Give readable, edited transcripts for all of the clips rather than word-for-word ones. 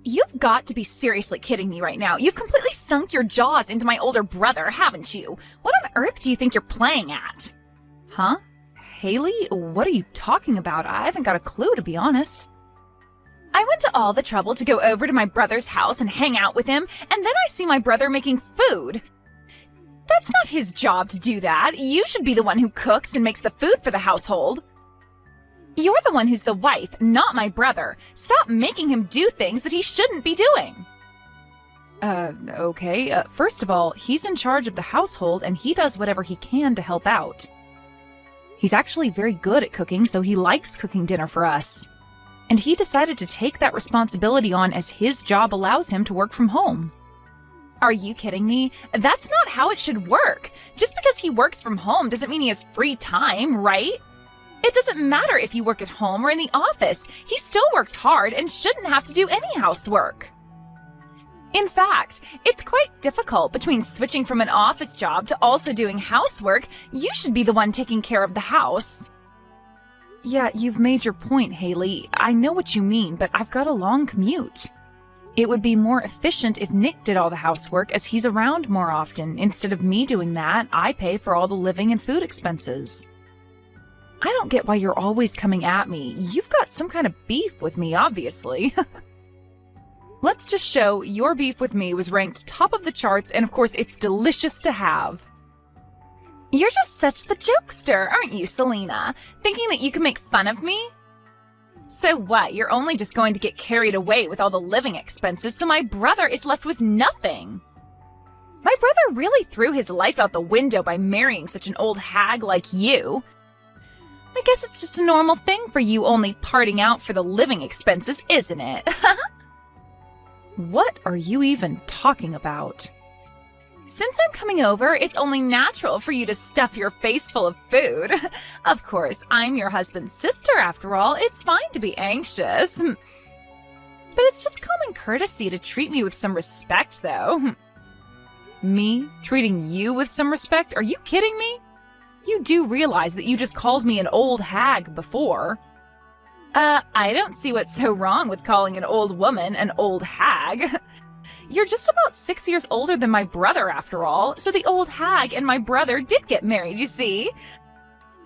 You've got to be seriously kidding me right now. You've completely sunk your jaws into my older brother, haven't you? What on earth do you think you're playing at? Huh? Haley, what are you talking about? I haven't got a clue, to be honest. I went to all the trouble to go over to my brother's house and hang out with him, and then I see my brother making food. That's not his job to do that. You should be the one who cooks and makes the food for the household. You're the one who's the wife, not my brother. Stop making him do things that he shouldn't be doing. Okay. First of all, he's in charge of the household and he does whatever he can to help out. He's actually very good at cooking, so he likes cooking dinner for us. And he decided to take that responsibility on as his job allows him to work from home. Are you kidding me? That's not how it should work. Just because he works from home doesn't mean he has free time, right? It doesn't matter if you work at home or in the office. He still works hard and shouldn't have to do any housework. In fact, it's quite difficult between switching from an office job to also doing housework. You should be the one taking care of the house. Yeah, you've made your point, Haley. I know what you mean, but I've got a long commute. It would be more efficient if Nick did all the housework as he's around more often. Instead of me doing that, I pay for all the living and food expenses. I don't get why you're always coming at me. You've got some kind of beef with me, obviously. Let's just show your beef with me was ranked top of the charts, and of course it's delicious to have. You're just such the jokester, aren't you, Selena? Thinking that you can make fun of me? So what, you're only just going to get carried away with all the living expenses, so my brother is left with nothing. My brother really threw his life out the window by marrying such an old hag like you. I guess it's just a normal thing for you only parting out for the living expenses, isn't it? What are you even talking about? Since I'm coming over, it's only natural for you to stuff your face full of food. Of course, I'm your husband's sister after all. It's fine to be anxious. But it's just common courtesy to treat me with some respect, though. Me treating you with some respect? Are you kidding me? You do realize that you just called me an old hag before. I don't see what's so wrong with calling an old woman an old hag. You're just about 6 years older than my brother, after all, so the old hag and my brother did get married, you see.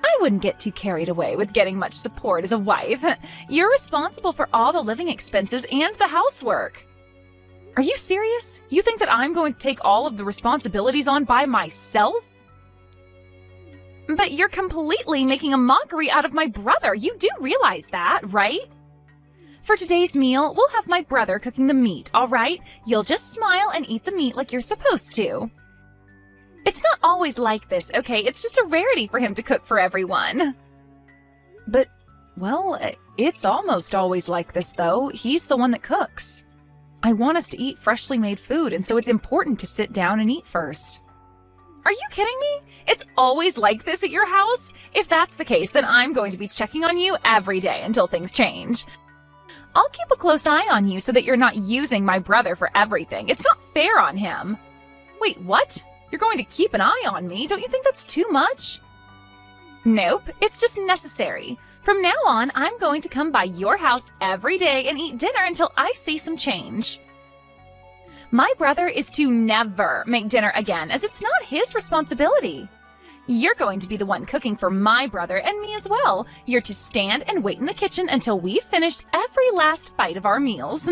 I wouldn't get too carried away with getting much support as a wife. You're responsible for all the living expenses and the housework. Are you serious? You think that I'm going to take all of the responsibilities on by myself? But you're completely making a mockery out of my brother. You do realize that, right? For today's meal, we'll have my brother cooking the meat, all right? You'll just smile and eat the meat like you're supposed to. It's not always like this, okay? It's just a rarity for him to cook for everyone. But, well, it's almost always like this, though. He's the one that cooks. I want us to eat freshly made food, and so it's important to sit down and eat first. Are you kidding me? It's always like this at your house? If that's the case, then I'm going to be checking on you every day until things change. I'll keep a close eye on you so that you're not using my brother for everything. It's not fair on him. Wait, what? You're going to keep an eye on me? Don't you think that's too much? Nope, it's just necessary. From now on, I'm going to come by your house every day and eat dinner until I see some change. My brother is to never make dinner again, as it's not his responsibility. You're going to be the one cooking for my brother and me as well. You're to stand and wait in the kitchen until we've finished every last bite of our meals.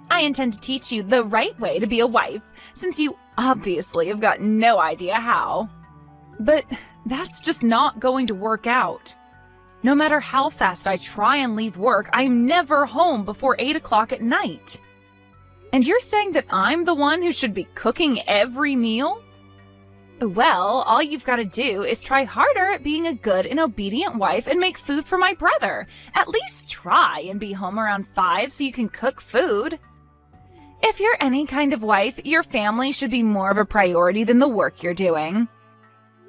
I intend to teach you the right way to be a wife, since you obviously have got no idea how. But that's just not going to work out. No matter how fast I try and leave work, I'm never home before 8 o'clock at night. And you're saying that I'm the one who should be cooking every meal? Well, all you've got to do is try harder at being a good and obedient wife and make food for my brother. At least try and be home around 5 so you can cook food. If you're any kind of wife, your family should be more of a priority than the work you're doing.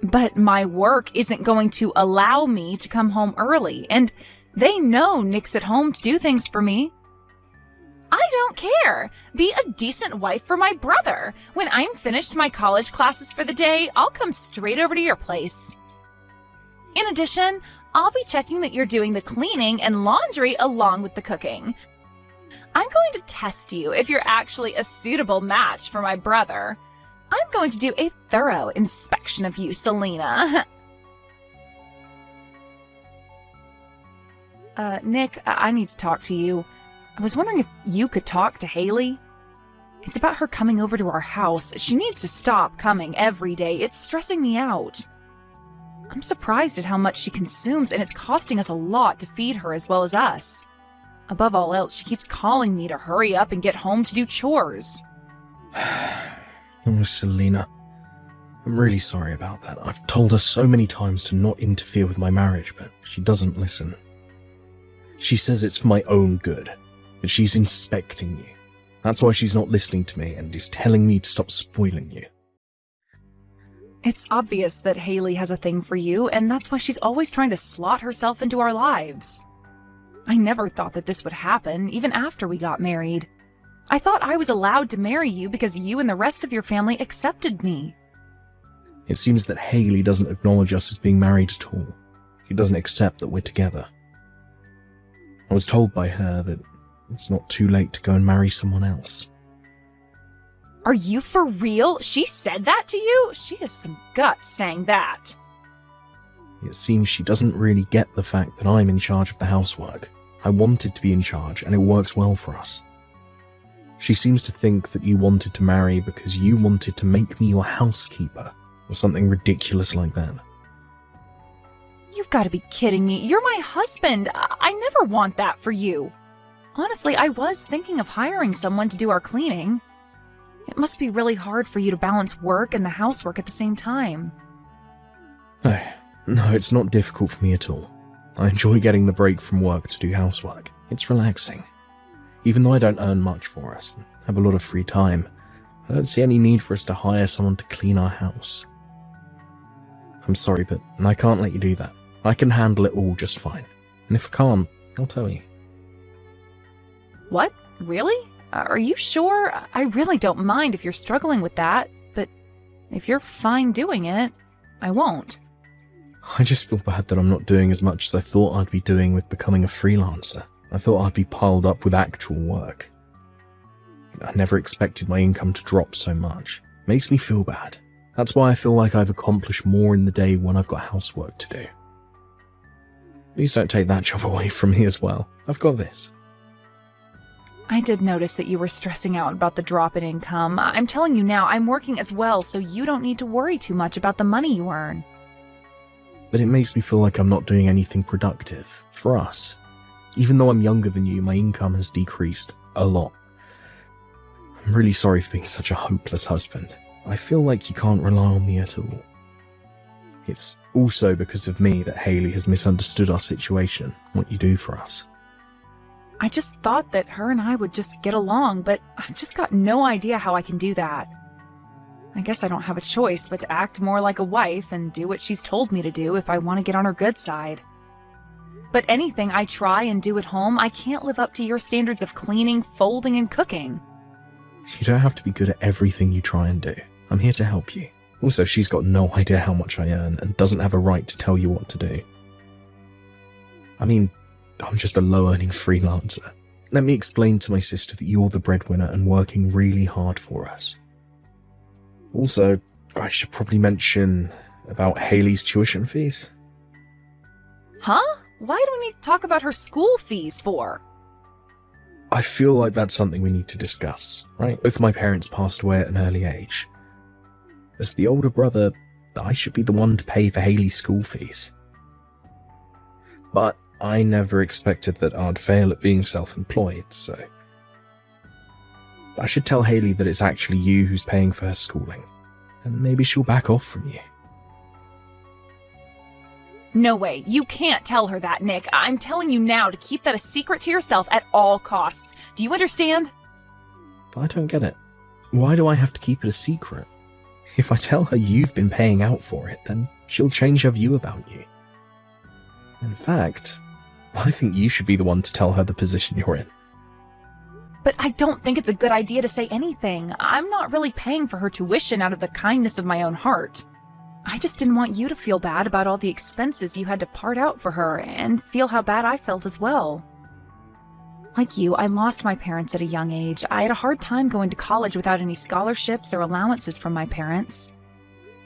But my work isn't going to allow me to come home early, and they know Nick's at home to do things for me. I don't care. Be a decent wife for my brother. When I'm finished my college classes for the day, I'll come straight over to your place. In addition, I'll be checking that you're doing the cleaning and laundry along with the cooking. I'm going to test you if you're actually a suitable match for my brother. I'm going to do a thorough inspection of you, Selena. Nick, I need to talk to you. I was wondering if you could talk to Haley. It's about her coming over to our house. She needs to stop coming every day. It's stressing me out. I'm surprised at how much she consumes, and it's costing us a lot to feed her as well as us. Above all else, she keeps calling me to hurry up and get home to do chores. Oh, Selena. I'm really sorry about that. I've told her so many times to not interfere with my marriage, but she doesn't listen. She says it's for my own good, that she's inspecting you. That's why she's not listening to me and is telling me to stop spoiling you. It's obvious that Haley has a thing for you, and that's why she's always trying to slot herself into our lives. I never thought that this would happen, even after we got married. I thought I was allowed to marry you because you and the rest of your family accepted me. It seems that Haley doesn't acknowledge us as being married at all. She doesn't accept that we're together. I was told by her that it's not too late to go and marry someone else. Are you for real? She said that to you? She has some guts saying that. It seems she doesn't really get the fact that I'm in charge of the housework. I wanted to be in charge, and it works well for us. She seems to think that you wanted to marry because you wanted to make me your housekeeper, or something ridiculous like that. You've got to be kidding me. You're my husband. I never want that for you. Honestly, I was thinking of hiring someone to do our cleaning. It must be really hard for you to balance work and the housework at the same time. No, it's not difficult for me at all. I enjoy getting the break from work to do housework. It's relaxing. Even though I don't earn much for us and have a lot of free time, I don't see any need for us to hire someone to clean our house. I'm sorry, but I can't let you do that. I can handle it all just fine. And if I can't, I'll tell you. What? Really? Are you sure? I really don't mind if you're struggling with that, but if you're fine doing it, I won't. I just feel bad that I'm not doing as much as I thought I'd be doing with becoming a freelancer. I thought I'd be piled up with actual work. I never expected my income to drop so much. Makes me feel bad. That's why I feel like I've accomplished more in the day when I've got housework to do. Please don't take that job away from me as well. I've got this. I did notice that you were stressing out about the drop in income. I'm telling you now, I'm working as well, so you don't need to worry too much about the money you earn. But it makes me feel like I'm not doing anything productive for us. Even though I'm younger than you, my income has decreased a lot. I'm really sorry for being such a hopeless husband. I feel like you can't rely on me at all. It's also because of me that Haley has misunderstood our situation, what you do for us. I just thought that her and I would just get along, but I've just got no idea how I can do that. I guess I don't have a choice but to act more like a wife and do what she's told me to do if I want to get on her good side. But anything I try and do at home, I can't live up to your standards of cleaning, folding, and cooking. You don't have to be good at everything you try and do. I'm here to help you. Also, she's got no idea how much I earn and doesn't have a right to tell you what to do. I mean, I'm just a low-earning freelancer. Let me explain to my sister that you're the breadwinner and working really hard for us. Also, I should probably mention about Haley's tuition fees. Huh? Why do we need to talk about her school fees for? I feel like that's something we need to discuss, right? Both my parents passed away at an early age. As the older brother, I should be the one to pay for Haley's school fees. But I never expected that I'd fail at being self-employed, so I should tell Haley that it's actually you who's paying for her schooling, and maybe she'll back off from you. No way. You can't tell her that, Nick. I'm telling you now to keep that a secret to yourself at all costs. Do you understand? But I don't get it. Why do I have to keep it a secret? If I tell her you've been paying out for it, then she'll change her view about you. In fact, I think you should be the one to tell her the position you're in. But I don't think it's a good idea to say anything. I'm not really paying for her tuition out of the kindness of my own heart. I just didn't want you to feel bad about all the expenses you had to part out for her and feel how bad I felt as well. Like you, I lost my parents at a young age. I had a hard time going to college without any scholarships or allowances from my parents.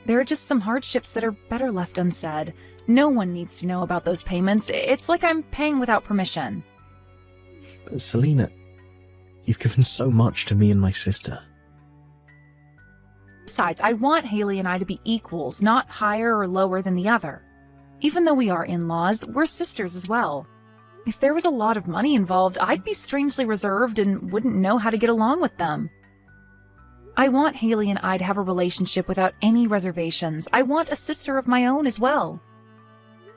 There are just some hardships that are better left unsaid. No one needs to know about those payments. It's like I'm paying without permission. But Selena, you've given so much to me and my sister. Besides, I want Haley and I to be equals, not higher or lower than the other. Even though we are in-laws, we're sisters as well. If there was a lot of money involved, I'd be strangely reserved and wouldn't know how to get along with them. I want Haley and I to have a relationship without any reservations. I want a sister of my own as well.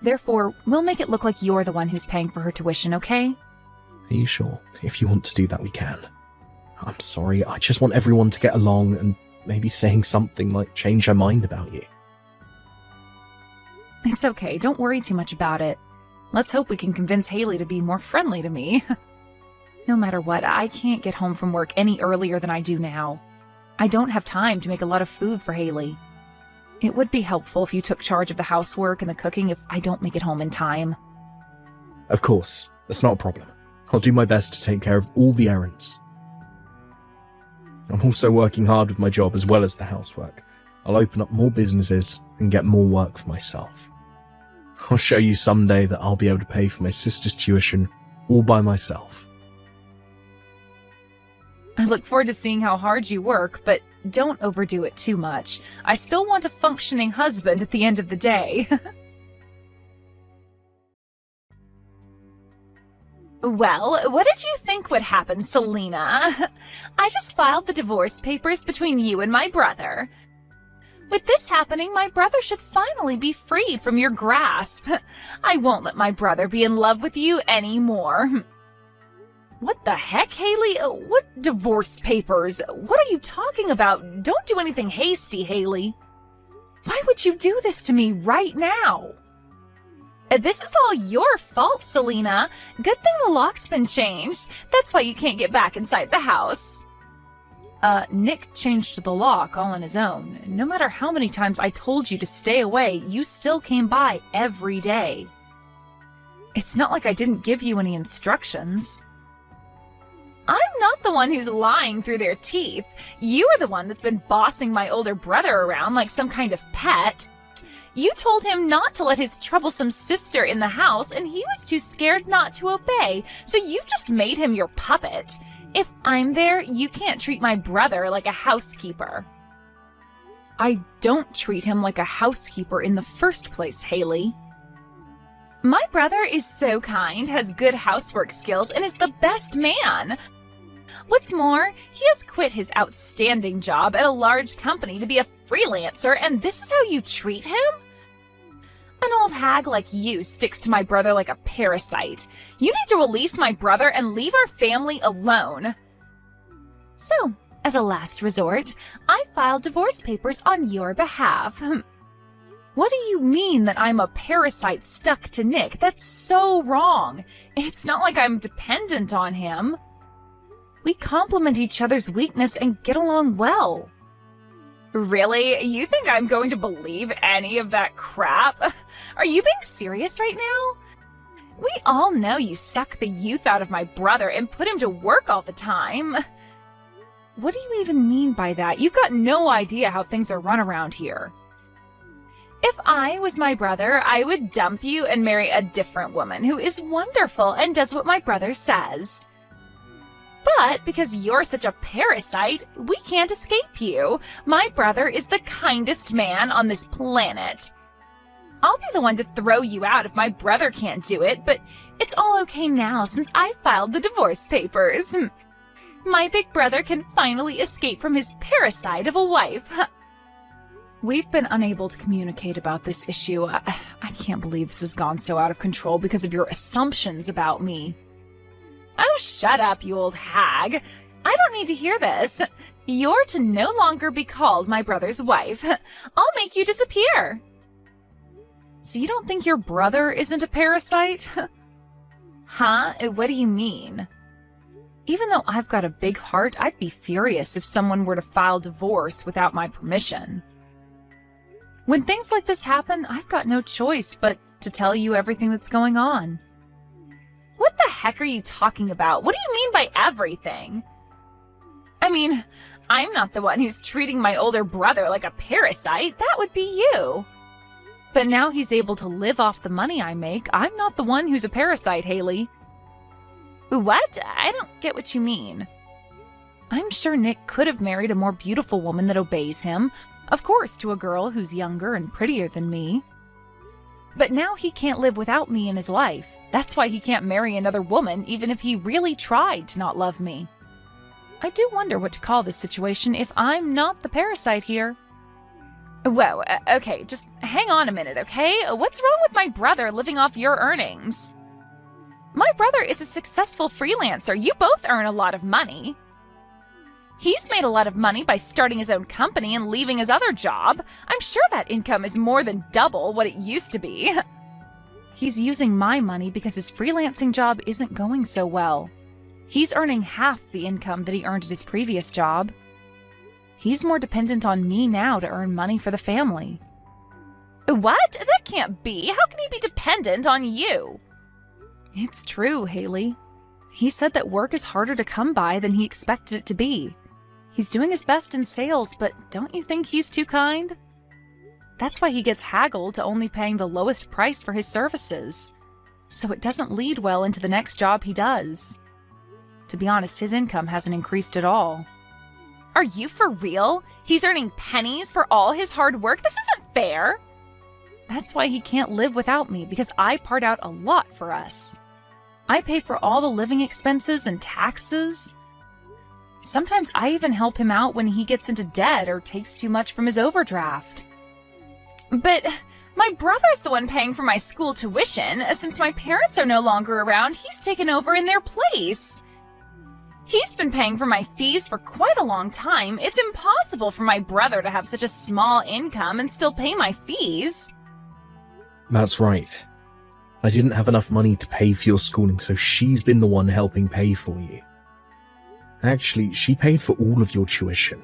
Therefore, we'll make it look like you're the one who's paying for her tuition, okay? Are you sure? If you want to do that, we can. I'm sorry, I just want everyone to get along and maybe saying something might change her mind about you. It's okay, don't worry too much about it. Let's hope we can convince Haley to be more friendly to me. No matter what, I can't get home from work any earlier than I do now. I don't have time to make a lot of food for Haley. It would be helpful if you took charge of the housework and the cooking if I don't make it home in time. Of course, that's not a problem. I'll do my best to take care of all the errands. I'm also working hard with my job as well as the housework. I'll open up more businesses and get more work for myself. I'll show you someday that I'll be able to pay for my sister's tuition all by myself. I look forward to seeing how hard you work, but don't overdo it too much. I still want a functioning husband at the end of the day. Well, what did you think would happen, Selena? I just filed the divorce papers between you and my brother. With this happening, my brother should finally be freed from your grasp. I won't let my brother be in love with you anymore. What the heck, Haley? What divorce papers? What are you talking about? Don't do anything hasty, Haley. Why would you do this to me right now? This is all your fault, Selena. Good thing the lock's been changed. That's why you can't get back inside the house. Nick changed the lock all on his own. No matter how many times I told you to stay away, you still came by every day. It's not like I didn't give you any instructions. I'm not the one who's lying through their teeth. You are the one that's been bossing my older brother around like some kind of pet. You told him not to let his troublesome sister in the house, and he was too scared not to obey, so you've just made him your puppet. If I'm there, you can't treat my brother like a housekeeper. I don't treat him like a housekeeper in the first place, Haley. My brother is so kind, has good housework skills, and is the best man. What's more, he has quit his outstanding job at a large company to be a freelancer, and this is how you treat him? An old hag like you sticks to my brother like a parasite. You need to release my brother and leave our family alone. So, as a last resort, I filed divorce papers on your behalf. What do you mean that I'm a parasite stuck to Nick? That's so wrong. It's not like I'm dependent on him. We complement each other's weakness and get along well. Really? You think I'm going to believe any of that crap? Are you being serious right now? We all know you suck the youth out of my brother and put him to work all the time. What do you even mean by that? You've got no idea how things are run around here. If I was my brother, I would dump you and marry a different woman who is wonderful and does what my brother says. But because you're such a parasite, we can't escape you. My brother is the kindest man on this planet. I'll be the one to throw you out if my brother can't do it, but it's all okay now since I filed the divorce papers. My big brother can finally escape from his parasite of a wife. We've been unable to communicate about this issue. I can't believe this has gone so out of control because of your assumptions about me. Oh, shut up, you old hag. I don't need to hear this. You're to no longer be called my brother's wife. I'll make you disappear. So you don't think your brother isn't a parasite? Huh? What do you mean? Even though I've got a big heart, I'd be furious if someone were to file divorce without my permission. When things like this happen, I've got no choice but to tell you everything that's going on. What the heck are you talking about? What do you mean by everything? I mean, I'm not the one who's treating my older brother like a parasite. That would be you. But now he's able to live off the money I make. I'm not the one who's a parasite, Haley. What? I don't get what you mean. I'm sure Nick could have married a more beautiful woman that obeys him. Of course, to a girl who's younger and prettier than me. But now he can't live without me in his life. That's why he can't marry another woman, even if he really tried to not love me. I do wonder what to call this situation if I'm not the parasite here. Whoa, okay, just hang on a minute, okay? What's wrong with my brother living off your earnings? My brother is a successful freelancer. You both earn a lot of money. He's made a lot of money by starting his own company and leaving his other job. I'm sure that income is more than double what it used to be. He's using my money because his freelancing job isn't going so well. He's earning half the income that he earned at his previous job. He's more dependent on me now to earn money for the family. What? That can't be. How can he be dependent on you? It's true, Haley. He said that work is harder to come by than he expected it to be. He's doing his best in sales, but don't you think he's too kind? That's why he gets haggled to only paying the lowest price for his services. So it doesn't lead well into the next job he does. To be honest, his income hasn't increased at all. Are you for real? He's earning pennies for all his hard work? This isn't fair. That's why he can't live without me, because I part out a lot for us. I pay for all the living expenses and taxes. Sometimes I even help him out when he gets into debt or takes too much from his overdraft. But my brother's the one paying for my school tuition. Since my parents are no longer around, he's taken over in their place. He's been paying for my fees for quite a long time. It's impossible for my brother to have such a small income and still pay my fees. That's right. I didn't have enough money to pay for your schooling, so she's been the one helping pay for you. Actually, she paid for all of your tuition.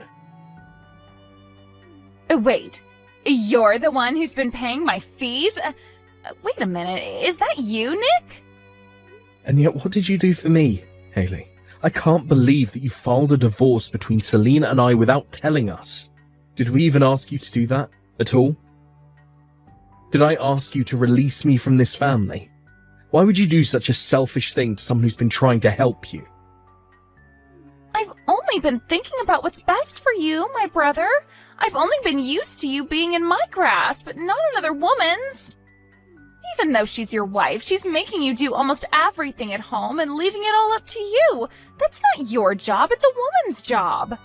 Wait, you're the one who's been paying my fees? Wait a minute, is that you, Nick? And yet, what did you do for me, Haley? I can't believe that you filed a divorce between Selena and I without telling us. Did we even ask you to do that at all? Did I ask you to release me from this family? Why would you do such a selfish thing to someone who's been trying to help you? I've only been thinking about what's best for you, my brother. I've only been used to you being in my grasp, but not another woman's. Even though she's your wife, she's making you do almost everything at home and leaving it all up to you. That's not your job, it's a woman's job.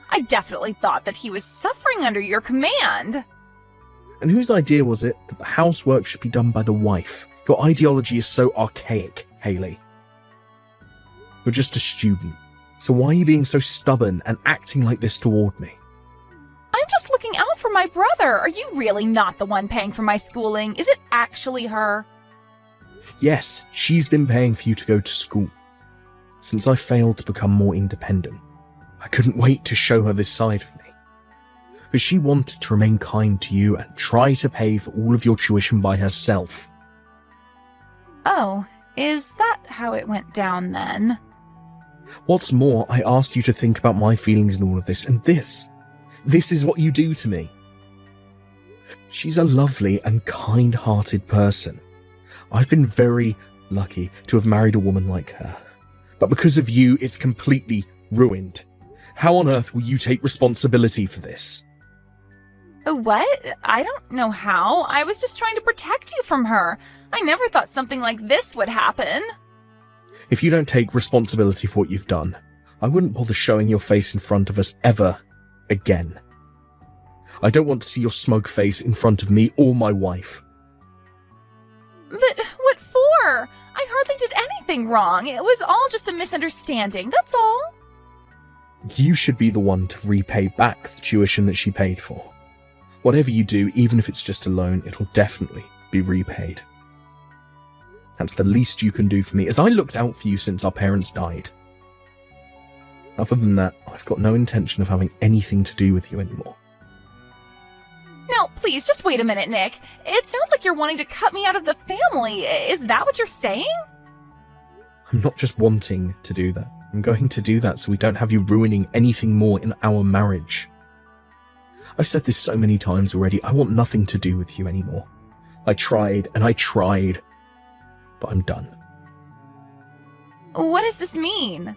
I definitely thought that he was suffering under your command. And whose idea was it that the housework should be done by the wife? Your ideology is so archaic, Haley. You're just a student, so why are you being so stubborn and acting like this toward me? I'm just looking out for my brother. Are you really not the one paying for my schooling? Is it actually her? Yes, she's been paying for you to go to school. Since I failed to become more independent, I couldn't wait to show her this side of me. But she wanted to remain kind to you and try to pay for all of your tuition by herself. Oh, is that how it went down then? What's more, I asked you to think about my feelings in all of this, and this is what you do to me. She's a lovely and kind-hearted person. I've been very lucky to have married a woman like her. But because of you, it's completely ruined. How on earth will you take responsibility for this? What? I don't know how. I was just trying to protect you from her. I never thought something like this would happen. If you don't take responsibility for what you've done, I wouldn't bother showing your face in front of us ever again. I don't want to see your smug face in front of me or my wife. But what for? I hardly did anything wrong. It was all just a misunderstanding, that's all. You should be the one to repay back the tuition that she paid for. Whatever you do, even if it's just a loan, it'll definitely be repaid. That's the least you can do for me, as I looked out for you since our parents died. Other than that, I've got no intention of having anything to do with you anymore. Now, please, just wait a minute, Nick. It sounds like you're wanting to cut me out of the family. Is that what you're saying? I'm not just wanting to do that. I'm going to do that so we don't have you ruining anything more in our marriage. I've said this so many times already. I want nothing to do with you anymore. I tried and I tried, but I'm done. What does this mean?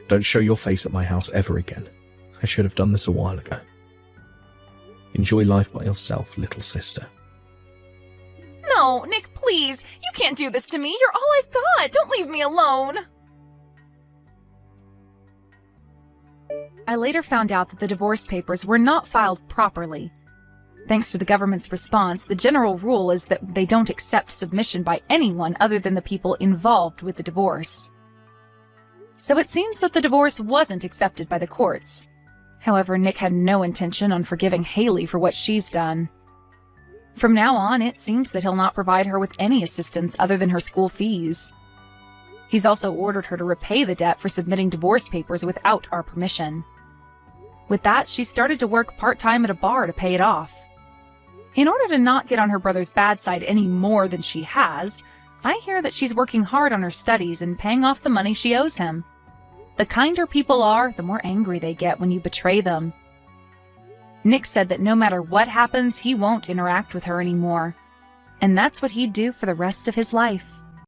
Don't show your face at my house ever again. I should have done this a while ago. Enjoy life by yourself, little sister. No, Nick, please. You can't do this to me. You're all I've got. Don't leave me alone. I later found out that the divorce papers were not filed properly. Thanks to the government's response, the general rule is that they don't accept submission by anyone other than the people involved with the divorce. So it seems that the divorce wasn't accepted by the courts. However, Nick had no intention on forgiving Haley for what she's done. From now on, it seems that he'll not provide her with any assistance other than her school fees. He's also ordered her to repay the debt for submitting divorce papers without our permission. With that, she started to work part-time at a bar to pay it off. In order to not get on her brother's bad side any more than she has, I hear that she's working hard on her studies and paying off the money she owes him. The kinder people are, the more angry they get when you betray them. Nick said that no matter what happens, he won't interact with her anymore. And that's what he'd do for the rest of his life.